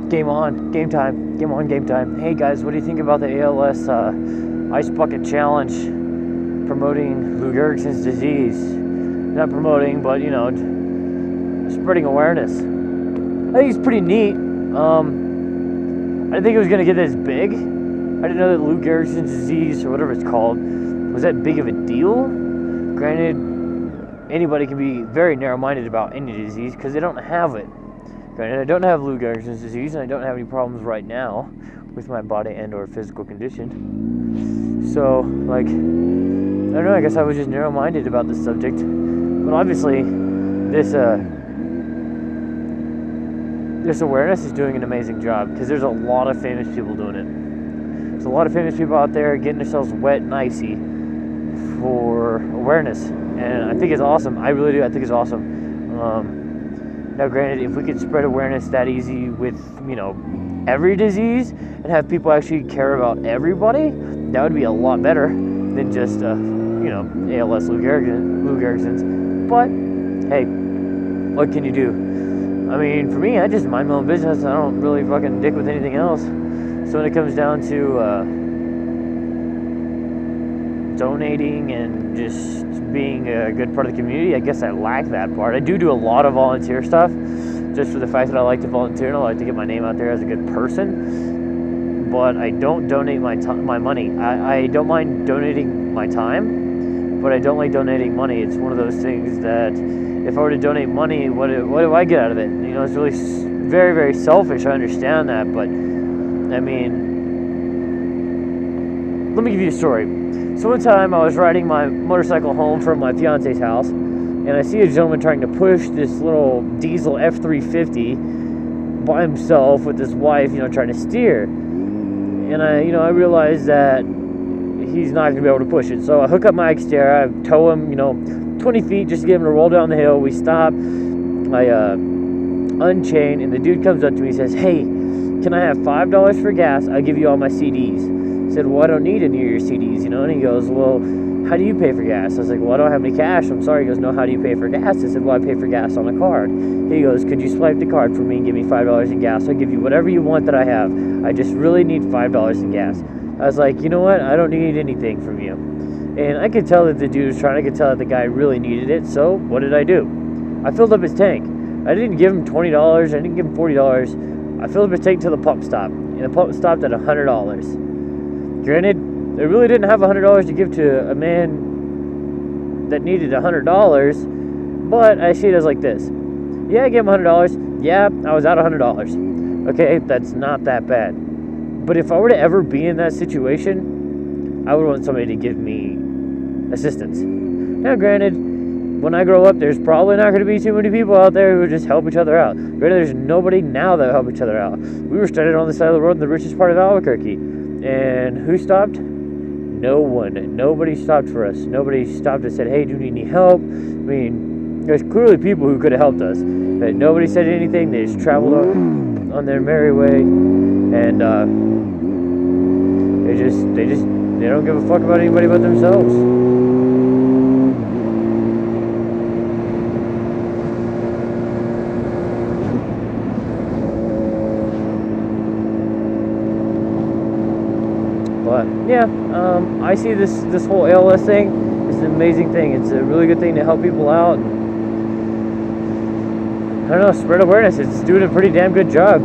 Game on, game time. Game on, game time. Hey guys, what do you think about the ALS Ice Bucket Challenge promoting Lou Gehrig's disease? Not promoting, but spreading awareness. I think it's pretty neat. I didn't think it was gonna get this big. I didn't know that Lou Gehrig's disease, or whatever it's called, was that big of a deal. Granted, anybody can be very narrow-minded about any disease because they don't have it. Granted, I don't have Lou Gehrig's disease, and I don't have any problems right now with my body and or physical condition. So, I don't know, I guess I was just narrow-minded about this subject. But obviously, this awareness is doing an amazing job because there's a lot of famous people doing it. There's a lot of famous people out there getting themselves wet and icy for awareness. And I think it's awesome. I really do. I think it's awesome. Now, granted, if we could spread awareness that easy with, every disease and have people actually care about everybody, that would be a lot better than just, ALS Lou Gehrig's. But, hey, what can you do? I mean, for me, I just mind my own business. I don't really fucking dick with anything else. So when it comes down to donating and just being a good part of the community, I guess I lack that part. I do a lot of volunteer stuff, just for the fact that I like to volunteer and I like to get my name out there as a good person. But I don't donate my money. I don't mind donating my time, but I don't like donating money. It's one of those things that if I were to donate money, what do I get out of it? It's really very, very selfish. I understand that, but I mean, let me give you a story. So one time I was riding my motorcycle home from my fiance's house, and I see a gentleman trying to push this little diesel F-350 by himself with his wife, trying to steer. And I realized that he's not going to be able to push it. So I hook up my Xterra, I tow him, 20 feet just to get him to roll down the hill. We stop, I unchain, and the dude comes up to me and says, "Hey, can I have $5 for gas? I'll give you all my CDs." I said, "Well, I don't need any of your CDs, And he goes, "Well, how do you pay for gas?" I was like, "Well, I don't have any cash. I'm sorry." He goes, "No, how do you pay for gas?" I said, "Well, I pay for gas on a card." He goes, "Could you swipe the card for me and give me $5 in gas? I'll give you whatever you want that I have. I just really need $5 in gas." I was like, "You know what? I don't need anything from you." And I could tell that the dude was trying. I could tell that the guy really needed it. So what did I do? I filled up his tank. I didn't give him $20. I didn't give him $40. I filled up his tank to the pump stop. And the pump stopped at $100. Granted, I really didn't have $100 to give to a man that needed $100, but I see it as like this. Yeah, I gave him $100. Yeah, I was out $100. Okay, that's not that bad. But if I were to ever be in that situation, I would want somebody to give me assistance. Now, granted, when I grow up, there's probably not going to be too many people out there who just help each other out. Granted, there's nobody now that help each other out. We were stranded on the side of the road in the richest part of Albuquerque. And who stopped? No one. Nobody stopped for us. Nobody stopped and said, "Hey, do you need any help?" I mean, there's clearly people who could have helped us. But nobody said anything. They just traveled on their merry way. And they don't give a fuck about anybody but themselves. But yeah, I see this whole ALS thing is an amazing thing. It's a really good thing to help people out. I don't know, spread awareness. It's doing a pretty damn good job.